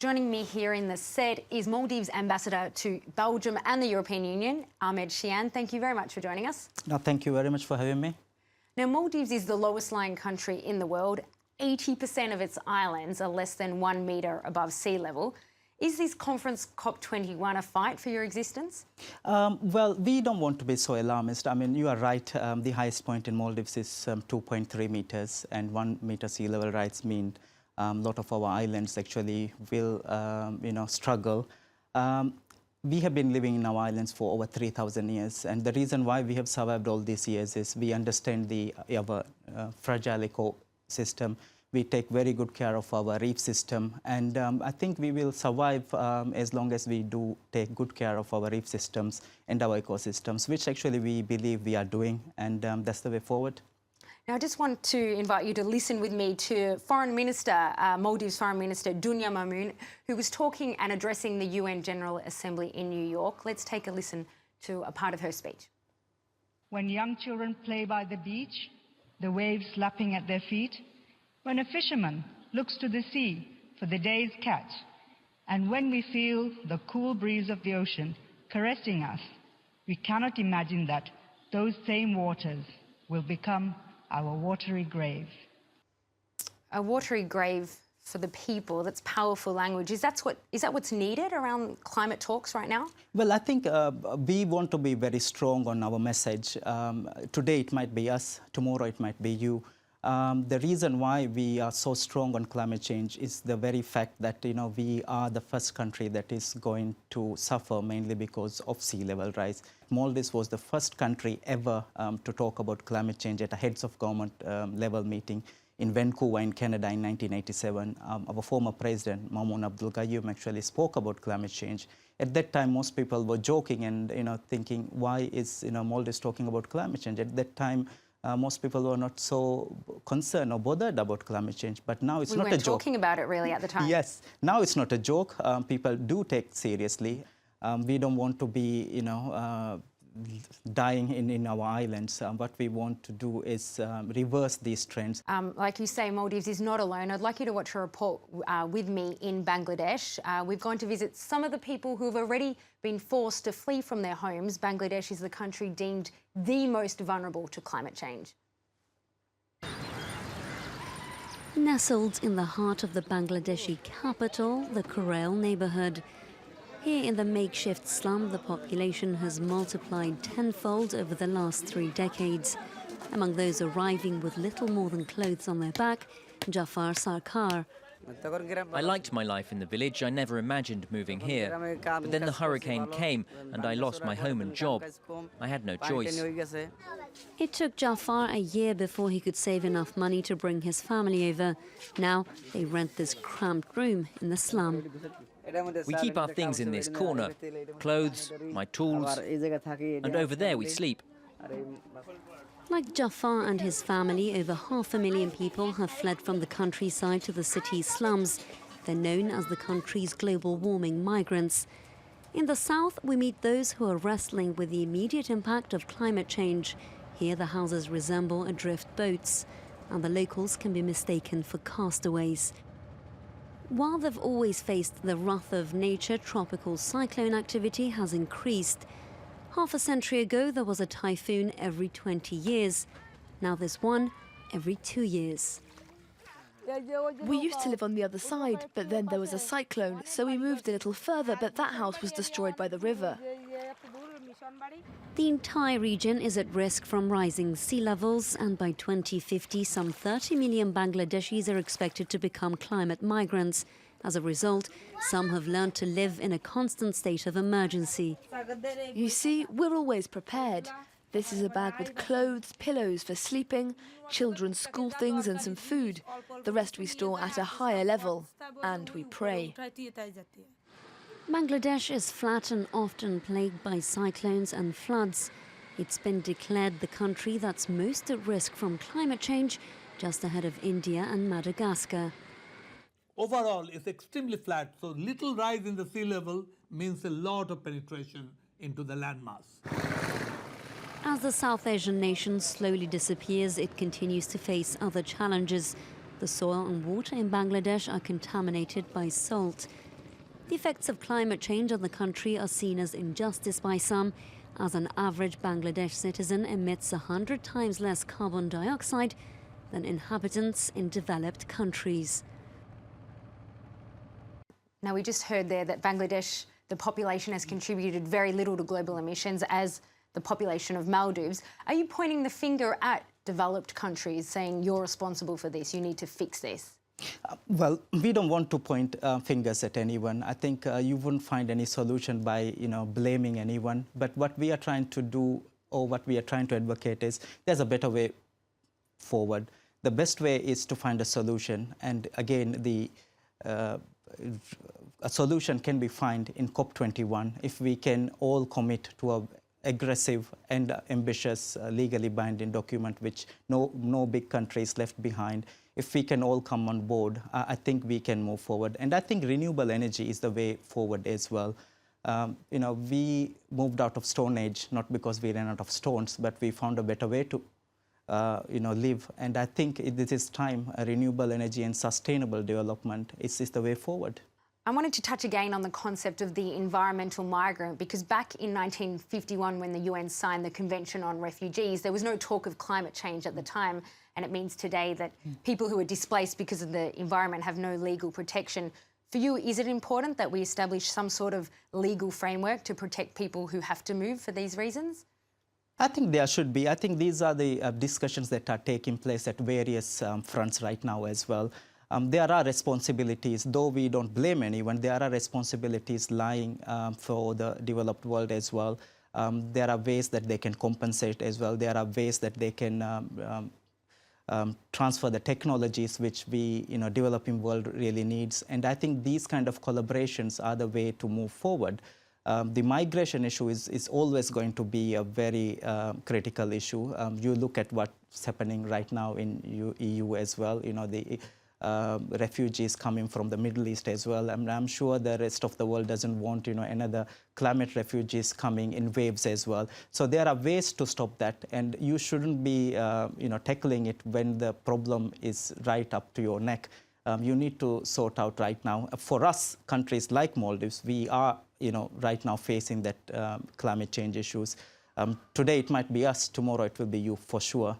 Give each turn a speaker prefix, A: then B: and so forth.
A: Joining me here in the set is Maldives Ambassador to Belgium and the European Union, Ahmed Shiaan. Thank you very much for joining us.
B: No, thank you very much for having me.
A: Now, Maldives is the lowest lying country in the world. 80% of its islands are less than 1 metre above sea level. Is this conference COP21 a fight for your existence?
B: Well, we don't want to be so alarmist. I mean, you are right. The highest point in Maldives is 2.3 metres, and 1 metre sea level rise mean a lot of our islands actually will, struggle. We have been living in our islands for over 3,000 years, and the reason why we have survived all these years is we understand our fragile ecosystem. We take very good care of our reef system, and I think we will survive as long as we do take good care of our reef systems and our ecosystems, which actually we believe we are doing, and that's the way forward.
A: Now, I just want to invite you to listen with me to Foreign Minister, Maldives Foreign Minister Dundass, who was talking and addressing the UN General Assembly in New York. Let's take a listen to a part of her speech.
C: When young children play by the beach, the waves lapping at their feet, when a fisherman looks to the sea for the day's catch, and when we feel the cool breeze of the ocean caressing us, we cannot imagine that those same waters will become our watery grave.
A: A watery grave for the people, that's powerful language. Is that what's needed around climate talks right now?
B: Well, I think we want to be very strong on our message. Today it might be us, tomorrow it might be you. The reason why we are so strong on climate change is the very fact that we are the first country that is going to suffer mainly because of sea level rise. Maldives was the first country ever to talk about climate change at a heads of government level meeting in Vancouver in Canada in 1987. Our former president, Maumoon Abdul Gayoom, actually spoke about climate change. At that time, most people were joking and thinking, why is Maldives talking about climate change? At that time, most people were not so concerned or bothered about climate change, but now it's not a joke.
A: We weren't talking about it really at the time.
B: Yes, now it's not a joke. People do take it seriously. We don't want to be, dying in our islands. What we want to do is reverse these trends.
A: Like you say, Maldives is not alone. I'd like you to watch a report with me in Bangladesh. We've gone to visit some of the people who have already been forced to flee from their homes. Bangladesh is the country deemed the most vulnerable to climate change.
D: Nestled in the heart of the Bangladeshi capital, the Korail neighbourhood. Here in the makeshift slum, the population has multiplied tenfold over the last 3 decades. Among those arriving with little more than clothes on their back, Jafar Sarkar.
E: I liked my life in the village. I never imagined moving here. But then the hurricane came and I lost my home and job. I had no choice.
D: It took Jafar a year before he could save enough money to bring his family over. Now they rent this cramped room in the slum.
E: We keep our things in this corner, clothes, my tools, and over there we sleep.
D: Like Jafar and his family, over 500,000 people have fled from the countryside to the city's slums. They're known as the country's global warming migrants. In the south, we meet those who are wrestling with the immediate impact of climate change. Here, the houses resemble adrift boats, and the locals can be mistaken for castaways. While they've always faced the wrath of nature, tropical cyclone activity has increased. Half a century ago, there was a typhoon every 20 years. Now there's one every 2 years.
F: We used to live on the other side, but then there was a cyclone, so we moved a little further, but that house was destroyed by the river.
D: The entire region is at risk from rising sea levels, and by 2050, some 30 million Bangladeshis are expected to become climate migrants. As a result, some have learned to live in a constant state of emergency.
F: You see, we're always prepared. This is a bag with clothes, pillows for sleeping, children's school things and some food. The rest we store at a higher level, and we pray.
D: Bangladesh is flat and often plagued by cyclones and floods. It's been declared the country that's most at risk from climate change, just ahead of India and Madagascar.
G: Overall, it's extremely flat, so little rise in the sea level means a lot of penetration into the landmass.
D: As the South Asian nation slowly disappears, it continues to face other challenges. The soil and water in Bangladesh are contaminated by salt. The effects of climate change on the country are seen as injustice by some, as an average Bangladesh citizen emits 100 times less carbon dioxide than inhabitants in developed countries.
A: Now, we just heard there that Bangladesh, the population has contributed very little to global emissions as the population of Maldives. Are you pointing the finger at developed countries saying you're responsible for this, you need to fix this?
B: Well, we don't want to point fingers at anyone. I think you wouldn't find any solution by, blaming anyone. But what we are trying to do, or what we are trying to advocate, is there's a better way forward. The best way is to find a solution. And again, a solution can be found in COP21 if we can all commit to a aggressive and ambitious legally binding document which no big country is left behind. If we can all come on board, I think we can move forward. And I think renewable energy is the way forward as well. We moved out of Stone Age, not because we ran out of stones, but we found a better way to live. And I think this is time, renewable energy and sustainable development is the way forward.
A: I wanted to touch again on the concept of the environmental migrant, because back in 1951, when the UN signed the Convention on Refugees, there was no talk of climate change at the time. And it means today that people who are displaced because of the environment have no legal protection. For you, is it important that we establish some sort of legal framework to protect people who have to move for these reasons?
B: I think there should be. I think these are the discussions that are taking place at various fronts right now as well. There are responsibilities, though we don't blame anyone, there are responsibilities lying for the developed world as well. There are ways that they can compensate as well. There are ways that they can transfer the technologies which we, developing world really needs. And I think these kind of collaborations are the way to move forward. The migration issue is always going to be a very critical issue. You look at what's happening right now in EU as well, the refugees coming from the Middle East as well. And I'm sure the rest of the world doesn't want, another climate refugees coming in waves as well. So there are ways to stop that, and you shouldn't be, tackling it when the problem is right up to your neck. You need to sort out right now. For us, countries like Maldives, we are, right now facing that climate change issues. Today it might be us, tomorrow it will be you for sure.